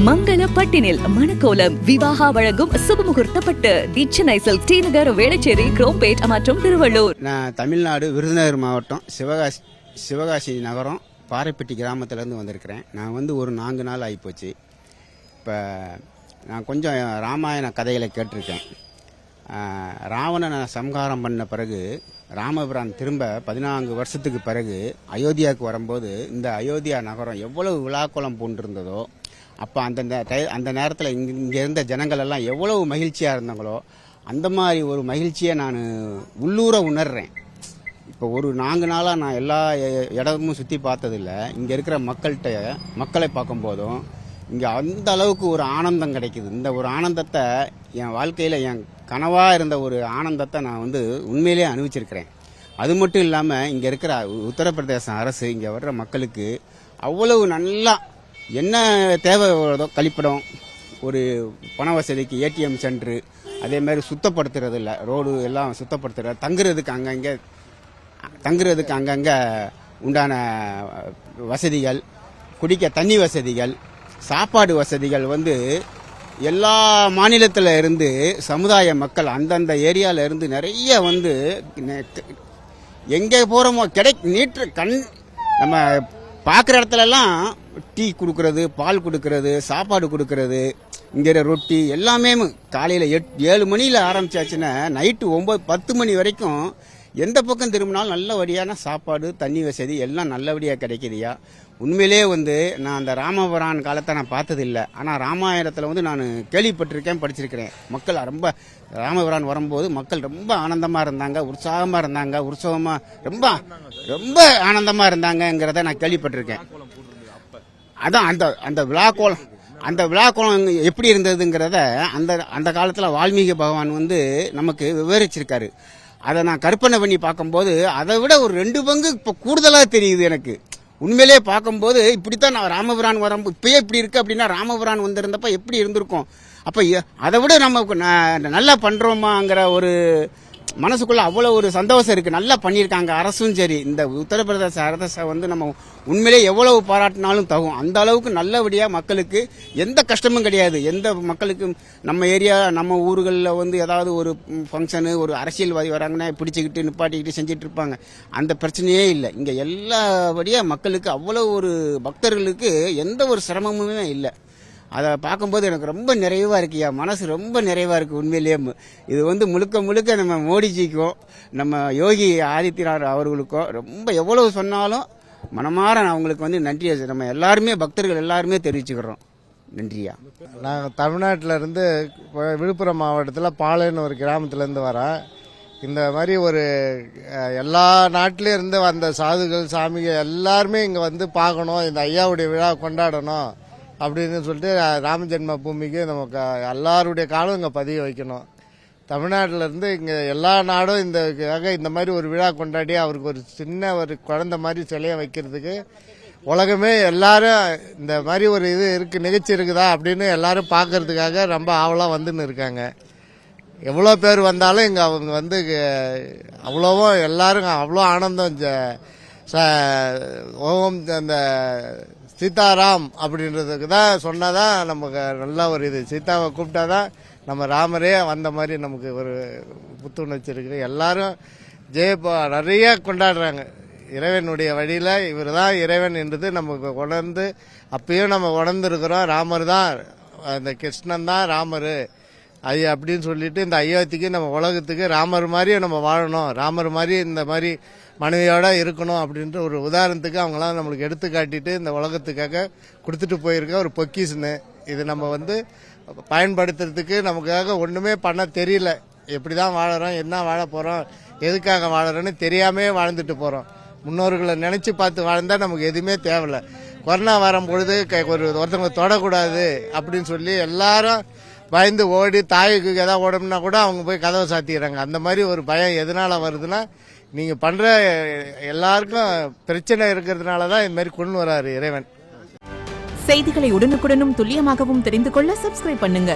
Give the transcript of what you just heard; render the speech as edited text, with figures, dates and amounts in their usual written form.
மங்கள பட்டினில் மணக்கோலம் விவாகா வழங்கும் சுபமுகூர்த்தப்பட்டு Chennai silk D நகர் வேளச்சேரி குரோம்பேட் மற்றும் திருவள்ளூர். நான் தமிழ்நாடு விருதுநகர் மாவட்டம் சிவகாசி நகரம் பாறைப்பட்டி கிராமத்திலேருந்து வந்திருக்கிறேன். நான் வந்து ஒரு 4 நாள் ஆகிப்போச்சு. இப்போ நான் கொஞ்சம் ராமாயண கதைகளை கேட்டிருக்கேன். ராவணனை சம்ஹாரம் பண்ண பிறகு ராமபிரான் திரும்ப 14 வருஷத்துக்கு பிறகு அயோத்தியாவுக்கு வரும்போது இந்த அயோத்தியா நகரம் எவ்வளவு விழாக்கோலம் பூண்டிருந்ததோ, அப்போ அந்த நேரத்தில் இங்கே இருந்த ஜனங்கள் எல்லாம் எவ்வளவு மகிழ்ச்சியாக இருந்தாங்களோ அந்த மாதிரி ஒரு மகிழ்ச்சியை நான் உள்ளூர உணர்றேன். இப்போ ஒரு 4 நாளாக நான் எல்லா இடமும் சுற்றி பார்த்ததில்லை. இங்கே இருக்கிற மக்களை பார்க்கும்போதும் இங்கே அந்த அளவுக்கு ஒரு ஆனந்தம் கிடைக்குது. இந்த ஒரு ஆனந்தத்தை என் வாழ்க்கையில் என் கனவாக இருந்த ஒரு ஆனந்தத்தை நான் வந்து உண்மையிலே அனுபவிச்சிருக்கிறேன். அது மட்டும் இல்லாமல் இங்கே இருக்கிற உத்தரப்பிரதேச அரசு இங்கே வர்ற மக்களுக்கு அவ்வளவு நல்லா என்ன தேவை கழிப்பிடம், ஒரு பண வசதிக்கு ஏடிஎம் சென்டரு, அதே மாதிரி சுத்தப்படுத்துறது இல்லை, ரோடு எல்லாம் சுத்தப்படுத்துறது, தங்குறதுக்கு அங்கங்கே உண்டான வசதிகள், குடிக்க தண்ணி வசதிகள், சாப்பாடு வசதிகள் வந்து எல்லா மாநிலத்தில் இருந்து சமுதாய மக்கள் அந்தந்த ஏரியாவில் இருந்து நிறைய வந்து எங்கே போகிறோமோ நம்ம பார்க்குற இடத்துலலாம் டீ கொடுக்கறது, பால் கொடுக்கறது, சாப்பாடு கொடுக்கறது, இங்கே ரொட்டி எல்லாமே காலையில் 7 மணியில் ஆரம்பிச்சாச்சுன்னா நைட்டு 9-10 மணி வரைக்கும் எந்த பக்கம் திரும்பினாலும் நல்லபடியான சாப்பாடு, தண்ணி வசதி எல்லாம் நல்லபடியாக கிடைக்கிறியா. உண்மையிலே வந்து நான் அந்த ராமபிரான் காலத்தை நான் பார்த்ததில்லை. ஆனால் ராமாயணத்தில் வந்து நான் கேள்விப்பட்டிருக்கேன், படிச்சிருக்கிறேன். மக்கள் ரொம்ப ராமபிரான் வரும்போது மக்கள் ரொம்ப ஆனந்தமாக இருந்தாங்க, உற்சாகமாக இருந்தாங்க, ரொம்ப ரொம்ப ஆனந்தமாக இருந்தாங்கங்கிறத நான் கேள்விப்பட்டிருக்கேன். அதான் அந்த விழாக்கோலம் எப்படி இருந்ததுங்கிறத அந்த காலத்தில் வால்மீகி பகவான் வந்து நமக்கு விவரிச்சிருக்காரு. அதை நான் கற்பனை பண்ணி பார்க்கும்போது அதை விட ஒரு 2 பங்கு இப்போ கூடுதலாக தெரியுது எனக்கு. உண்மையிலே பார்க்கும்போது இப்படித்தான் நான் ராமபிரான் வரும்போது இப்பயே இப்படி இருக்கு அப்படின்னா ராமபிரான் வந்திருந்தப்ப எப்படி இருந்திருக்கும். அப்போ அதை விட நம்ம நல்லா பண்றோமாங்கிற ஒரு மனசுக்குள்ள அவ்வளோ ஒரு சந்தோஷம் இருக்கு. நல்லா பண்ணியிருக்காங்க அரசும் சரி. இந்த உத்தரப்பிரதேச அரசை வந்து நம்ம உண்மையிலே எவ்வளவு பாராட்டினாலும் தகும். அந்த அளவுக்கு நல்லபடியாக மக்களுக்கு எந்த கஷ்டமும் கிடையாது. எந்த மக்களுக்கும் நம்ம ஏரியா நம்ம ஊர்களில் வந்து ஏதாவது ஒரு ஃபங்க்ஷனு, ஒரு அரசியல்வாதி வராங்கன்னா பிடிச்சிக்கிட்டு நிப்பாட்டிக்கிட்டு செஞ்சுட்டு இருப்பாங்க. அந்த பிரச்சனையே இல்லை. இங்கே எல்லாபடியாக மக்களுக்கு அவ்வளோ ஒரு பக்தர்களுக்கு எந்த ஒரு சிரமமுமே இல்லை. அதை பார்க்கும்போது எனக்கு ரொம்ப நிறைவாக இருக்குயா, மனசு ரொம்ப நிறைவாக இருக்குது. உண்மையிலேயே இது வந்து முழுக்க நம்ம மோடிஜிக்கும் நம்ம யோகி ஆதித்யநாத் அவர்களுக்கும் ரொம்ப எவ்வளவு சொன்னாலும் மனமாற அவங்களுக்கு வந்து நன்றியை நம்ம எல்லாருமே பக்தர்கள் எல்லாருமே தெரிவிச்சுக்கிறோம். நன்றியா. நாங்கள் தமிழ்நாட்டில் இருந்து விழுப்புரம் மாவட்டத்தில் பாளையன்னு ஒரு கிராமத்துலேருந்து வரேன். இந்த மாதிரி ஒரு எல்லா நாட்டிலையும் இருந்து வந்த சாதுகள், சாமிகள் எல்லாருமே இங்கே வந்து பார்க்கணும், இந்த ஐயாவுடைய விழா கொண்டாடணும் அப்படின்னு சொல்லிட்டு ராம ஜென்ம பூமிக்கு நமக்கு எல்லாருடைய காலம் இங்கே பதிய வைக்கணும். தமிழ்நாட்டில் இருந்து இங்கே எல்லா நாடும் இந்த மாதிரி ஒரு விழா கொண்டாடி அவருக்கு ஒரு சின்ன ஒரு குழந்தை மாதிரி சிலையை வைக்கிறதுக்கு உலகமே எல்லாரும் இந்த மாதிரி ஒரு நிகழ்ச்சி இருக்குதா அப்படின்னு எல்லாரும் பார்க்கறதுக்காக ரொம்ப ஆவலாக வந்துன்னு இருக்காங்க. எவ்வளோ பேர் வந்தாலும் இங்கே அவங்க வந்து அவ்வளோவோ எல்லாரும் அவ்வளோ ஆனந்தம். ஓம் அந்த சீதாராம் அப்படின்றதுக்கு தான் சொன்னாதான் நமக்கு நல்ல ஒரு சீதாவை கூப்பிட்டாதான் நம்ம ராமரே வந்த மாதிரி நமக்கு ஒரு புத்துணர்ச்சி இருக்கு. எல்லாரும் நிறைய கொண்டாடுறாங்க. இறைவனுடைய வழியில இவர் தான் இறைவன் என்றது நமக்கு உணர்ந்து அப்பயும் நம்ம உணர்ந்துருக்கிறோம். ராமர் தான், அந்த கிருஷ்ணன் தான் ராமர் அது அப்படின்னு சொல்லிட்டு இந்த அயோத்திக்கு நம்ம உலகத்துக்கு ராமர் மாதிரி நம்ம வாழணும், ராமர் மாதிரி இந்த மாதிரி மனைவியோட இருக்கணும் அப்படின்ற ஒரு உதாரணத்துக்கு அவங்களாம் நம்மளுக்கு எடுத்து காட்டிட்டு இந்த உலகத்துக்காக கொடுத்துட்டு போயிருக்க ஒரு பொக்கிஷனு. இது நம்ம வந்து பயன்படுத்துறதுக்கு நமக்காக ஒன்றுமே பண்ண தெரியல. எப்படி தான் வாழறோம், என்ன வாழ போகிறோம், எதுக்காக வாழறோன்னு தெரியாமே வாழ்ந்துட்டு போகிறோம். முன்னோர்களை நினச்சி பார்த்து வாழ்ந்தா நமக்கு எதுவுமே தேவையில்லை. கொரோனா வரும்பொழுது ஒருத்தவங்க தொடக்கூடாது அப்படின்னு சொல்லி எல்லாரும் பயந்து ஓடி தாய்க்கு எதாவது ஓடணும்னா கூட அவங்க போய் கதவை சாத்திக்கிறாங்க. அந்த மாதிரி ஒரு பயம் எதனால வருதுன்னா நீங்கள் பண்ணுற எல்லாருக்கும் பிரச்சனை இருக்கிறதுனால தான் இந்த மாதிரி கொண்டு வராரு இறைவன். செய்திகளை உடனுக்குடனும் துல்லியமாகவும் தெரிந்து கொள்ள சப்ஸ்கிரைப் பண்ணுங்க.